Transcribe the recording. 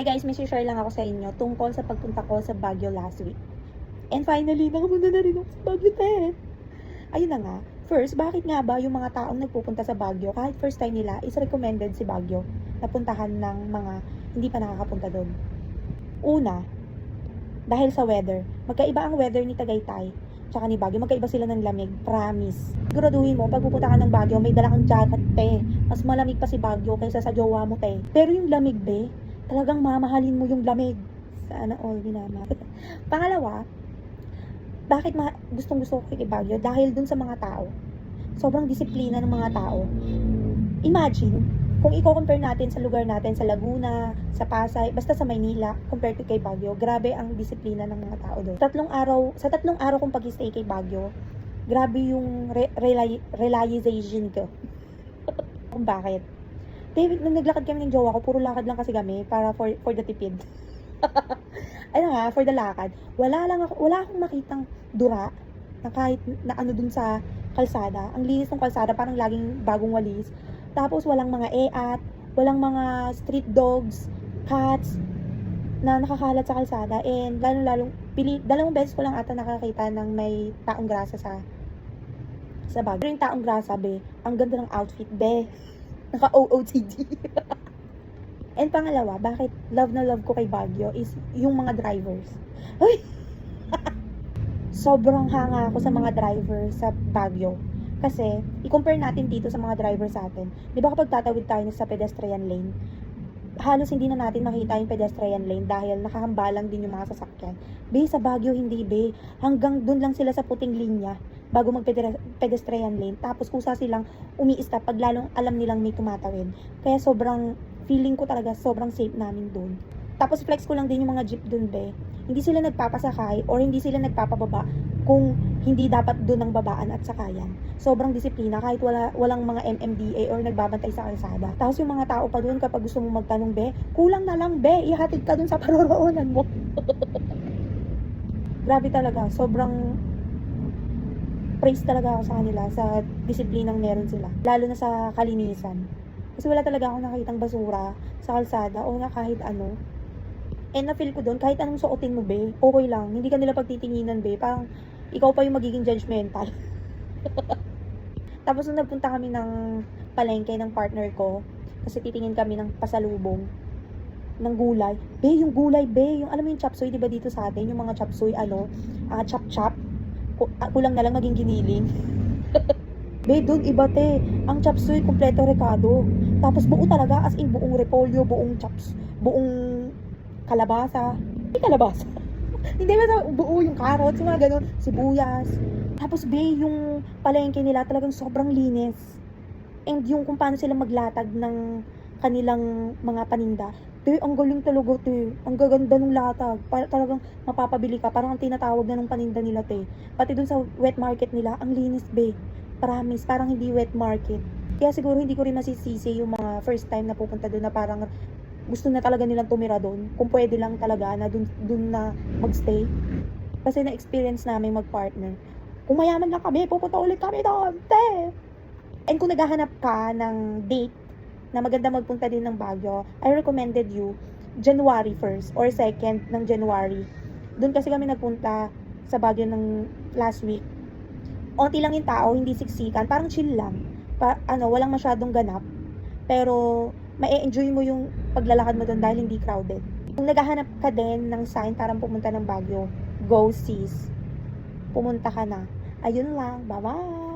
Hi guys, may share lang ako sa inyo tungkol sa pagpunta ko sa Baguio last week. And finally, nakapunta na rin ako sa Baguio, te. Ayun na nga. First, bakit nga ba yung mga taong nagpupunta sa Baguio, kahit first time nila, is recommended si Baguio na puntahan ng mga hindi pa nakakapunta doon? Una, dahil sa weather. Magkaiba ang weather ni Tagaytay tsaka ni Baguio. Magkaiba sila ng lamig. Promise. Siguraduhin mo, pag pupunta ka ng Baguio, may dala kang jacket, te. Mas malamig pa si Baguio kaysa sa jowa mo, te. Pero yung lamig, be, talagang mamahalin mo yung lamig. Sana all binama. Pangalawa, bakit gustong gusto ko kay Baguio? Dahil dun sa mga tao. Sobrang disiplina ng mga tao. Imagine, kung i-compare natin sa lugar natin, sa Laguna, sa Pasay, basta sa Maynila, compared to kay Baguio, grabe ang disiplina ng mga tao doon. Sa tatlong araw kong pag-stay kay Baguio, grabe yung realization ko. Kung bakit. David, nung naglakad kami ng jowa ko, puro lakad lang kasi kami para for the tipid. Ayun nga, for the lakad. Wala akong makitang dura na kahit na ano dun sa kalsada. Ang linis ng kalsada, parang laging bagong walis. Tapos walang mga eat, walang mga street dogs, cats na nakakalat sa kalsada. And lalong dalawang beses ko lang ata nakakita ng may taong grasa sa Baguio. Pero yung taong grasa, be, ang ganda ng outfit, be. Naka-OOTD. And pangalawa, bakit love na love ko kay Baguio is yung mga drivers. Ay! Sobrang hanga ako sa mga driver sa Baguio. Kasi, i-compare natin dito sa mga driver sa atin. Di ba kapag tatawid tayo sa pedestrian lane, halos hindi na natin makita yung pedestrian lane dahil nakahambalang din yung mga sasakyan. Be, sa Baguio hindi, be. Hanggang dun lang sila sa puting linya bago mag-pedestrian lane. Tapos kusa silang umi-stop pag lalong alam nilang may tumatawid. Kaya sobrang, feeling ko talaga sobrang safe namin dun. Tapos flex ko lang din yung mga jeep dun, be. Hindi sila nagpapasakay or hindi sila nagpapababa kung hindi dapat dun ang babaan at sakayan. Sobrang disiplina kahit walang mga MMDA or nagbabantay sa kalsada. Tapos yung mga tao pa dun kapag gusto mo magtanong, be, kulang na lang, be, ihatid ka dun sa paroroonan mo. Grabe talaga, sobrang praise talaga ako sa kanila sa disiplinang meron sila. Lalo na sa kalinisan. Kasi wala talaga akong nakitang basura sa kalsada o na kahit ano. And na-feel ko doon, kahit anong suotin mo, be, okay lang. Hindi ka nila pagtitinginan, be. Parang, ikaw pa yung magiging judgmental. Tapos, nung nagpunta kami ng palengke ng partner ko, kasi titingin kami ng pasalubong, ng gulay. Be, yung gulay, be, yung, alam mo yung chop suey, di ba dito sa atin, yung mga chop suey, chop-chop, kulang na lang maging giniling. Be, doon iba, te. Ang chop suey, kompleto rekado. Tapos, buo talaga, as in, buong repolyo, buong chops, buong kalabasa. Hindi kalabasa. Hindi ba buo yung carrots, mga ganun, sibuyas. Tapos, be, yung palengke nila talagang sobrang linis. And yung kung paano sila maglatag ng kanilang mga paninda. Te, ang galing talaga, te. Ang gaganda ng latag. Talagang mapapabili ka. Parang ang tinatawag na ng paninda nila, te. Pati dun sa wet market nila, ang linis, be. Promise, parang hindi wet market. Kaya siguro hindi ko rin masisisi yung mga first time na pupunta doon na parang gusto na talaga nilang tumira doon. Kung pwede lang talaga na doon na magstay. Kasi na-experience namin mag-partner. Kung mayaman lang kami, pupunta ulit kami doon. Te! And kung naghahanap ka ng date na maganda magpunta din ng Baguio, I recommended you January 1st or 2nd ng January. Doon kasi kami nagpunta sa Baguio ng last week. Onti lang yung tao, hindi siksikan. Parang chill lang. Walang masyadong ganap. Pero ma-enjoy mo yung paglalakad mo doon dahil hindi crowded. Kung naghahanap ka din ng sign para pumunta ng Baguio, go sis. Pumunta ka na. Ayun lang. Bye-bye!